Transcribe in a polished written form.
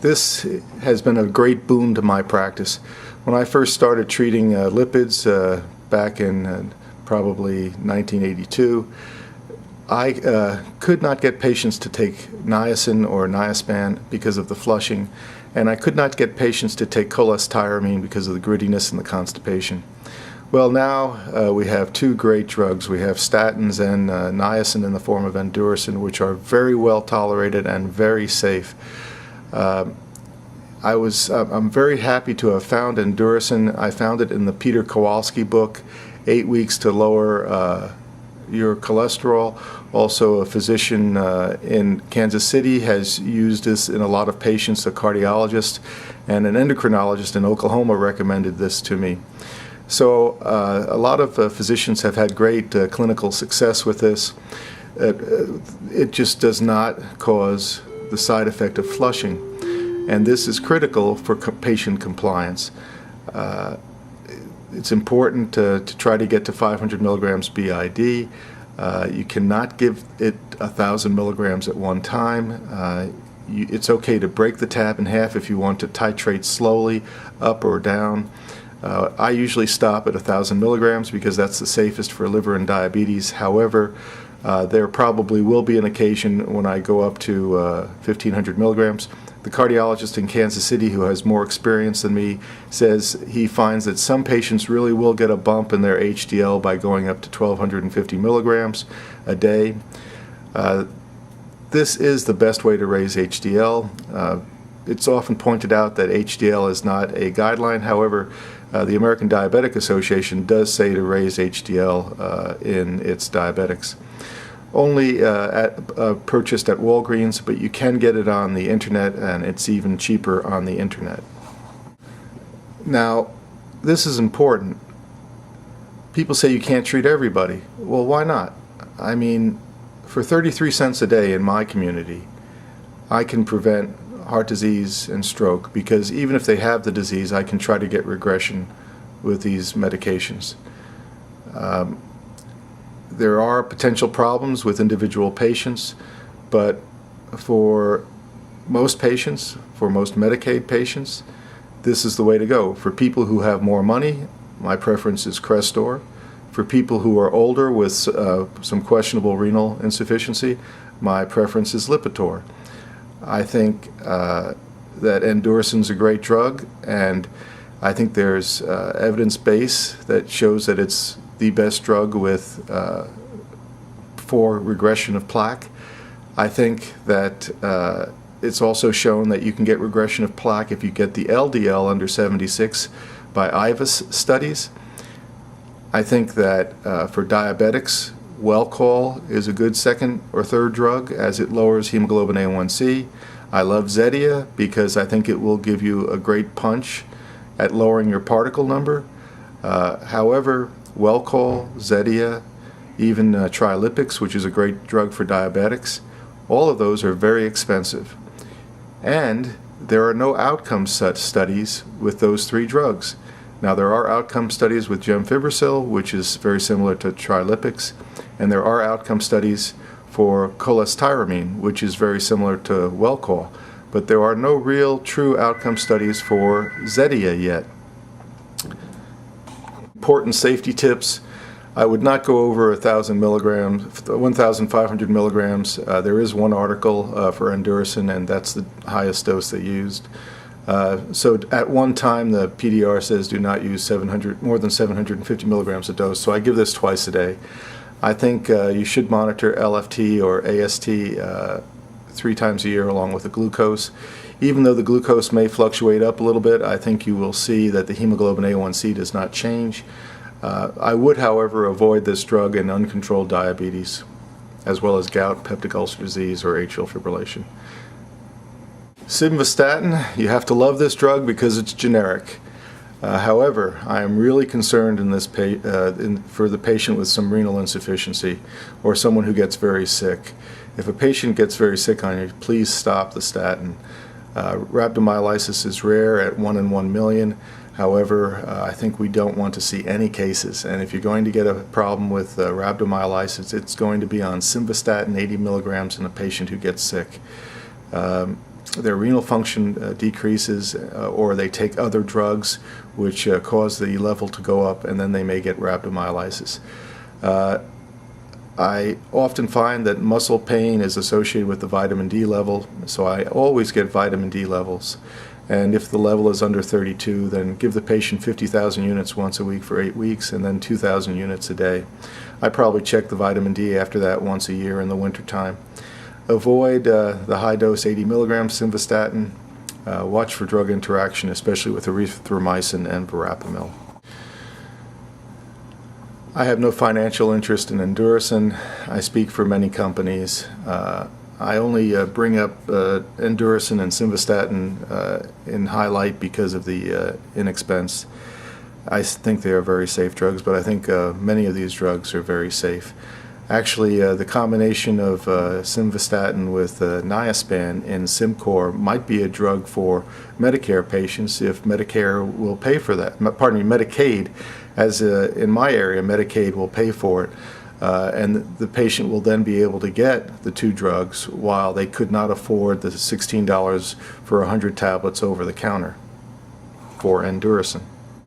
This has been a great boon to my practice. When I first started treating lipids back in probably 1982, I could not get patients to take niacin or niaspan because of the flushing, and I could not get patients to take cholestyramine because of the grittiness and the constipation. Well, now we have two great drugs. We have statins and niacin in the form of Endur-acin, which are very well tolerated and very safe. I'm very happy to have found Endur-acin. I found it in the Peter Kowalski book, 8 Weeks to Lower Your Cholesterol. Also, a physician in Kansas City has used this in a lot of patients, a cardiologist, and an endocrinologist in Oklahoma recommended this to me. So a lot of physicians have had great clinical success with this. It just does not cause the side effect of flushing, and this is critical for patient compliance. It's important to try to get to 500 milligrams BID. You cannot give it 1,000 milligrams at one time. It's okay to break the tab in half if you want to titrate slowly up or down. I usually stop at 1,000 milligrams because that's the safest for liver and diabetes. However, there probably will be an occasion when I go up to 1,500 milligrams. The cardiologist in Kansas City, who has more experience than me, says he finds that some patients really will get a bump in their HDL by going up to 1,250 milligrams a day. This is the best way to raise HDL. It's often pointed out that HDL is not a guideline. However, the American Diabetic Association does say to raise HDL in its diabetics. Only purchased at Walgreens, but you can get it on the internet, and it's even cheaper on the internet. Now, this is important. People say you can't treat everybody. Well, why not? I mean, for 33 cents a day in my community, I can prevent heart disease and stroke, because even if they have the disease, I can try to get regression with these medications. There are potential problems with individual patients, but for most patients, for most Medicaid patients, this is the way to go. For people who have more money, my preference is Crestor. For people who are older with some questionable renal insufficiency, my preference is Lipitor. I think that Endur-acin is a great drug, and I think there's evidence base that shows that it's the best drug with for regression of plaque. I think that it's also shown that you can get regression of plaque if you get the LDL under 76 by IVUS studies. I think that for diabetics, Welchol is a good second or third drug as it lowers hemoglobin A1C. I love Zetia because I think it will give you a great punch at lowering your particle number. However, Welchol, Zetia, even Trilipix, which is a great drug for diabetics, all of those are very expensive. And there are no outcome studies with those three drugs. Now, there are outcome studies with Gemfibrocil, which is very similar to Trilipix, and there are outcome studies for cholestyramine, which is very similar to Welchol, but there are no real true outcome studies for Zetia yet. Important safety tips: I would not go over 1,000 milligrams, 1,500 milligrams. There is one article for Endur-acin, and that's the highest dose they used. So at one time, the PDR says do not use more than 750 milligrams a dose. So I give this twice a day. I think you should monitor LFT or AST 3 times a year along with the glucose. Even though the glucose may fluctuate up a little bit, I think you will see that the hemoglobin A1C does not change. I would, however, avoid this drug in uncontrolled diabetes, as well as gout, peptic ulcer disease, or atrial fibrillation. Simvastatin, you have to love this drug because it's generic. However, I am really concerned in this for the patient with some renal insufficiency or someone who gets very sick. If a patient gets very sick on you, please stop the statin. Rhabdomyolysis is rare at 1 in 1 million. However, I think we don't want to see any cases. And if you're going to get a problem with rhabdomyolysis, it's going to be on simvastatin 80 milligrams in a patient who gets sick. their renal function decreases, or they take other drugs which cause the level to go up, and then they may get rhabdomyolysis. I often find that muscle pain is associated with the vitamin D level, so I always get vitamin D levels. And if the level is under 32, then give the patient 50,000 units once a week for 8 weeks, and then 2,000 units a day. I probably check the vitamin D after that once a year in the wintertime. Avoid the high-dose 80 milligrams simvastatin. Watch for drug interaction, especially with erythromycin and verapamil. I have no financial interest in Endur-acin. I speak for many companies. I only bring up Endur-acin and simvastatin in highlight because of the inexpense. I think they are very safe drugs, but I think many of these drugs are very safe. Actually, the combination of simvastatin with niaspan in Simcor might be a drug for Medicare patients if Medicare will pay for that. Pardon me, Medicaid, as in my area, Medicaid will pay for it. And the patient will then be able to get the two drugs while they could not afford the $16 for 100 tablets over the counter for Endur-acin.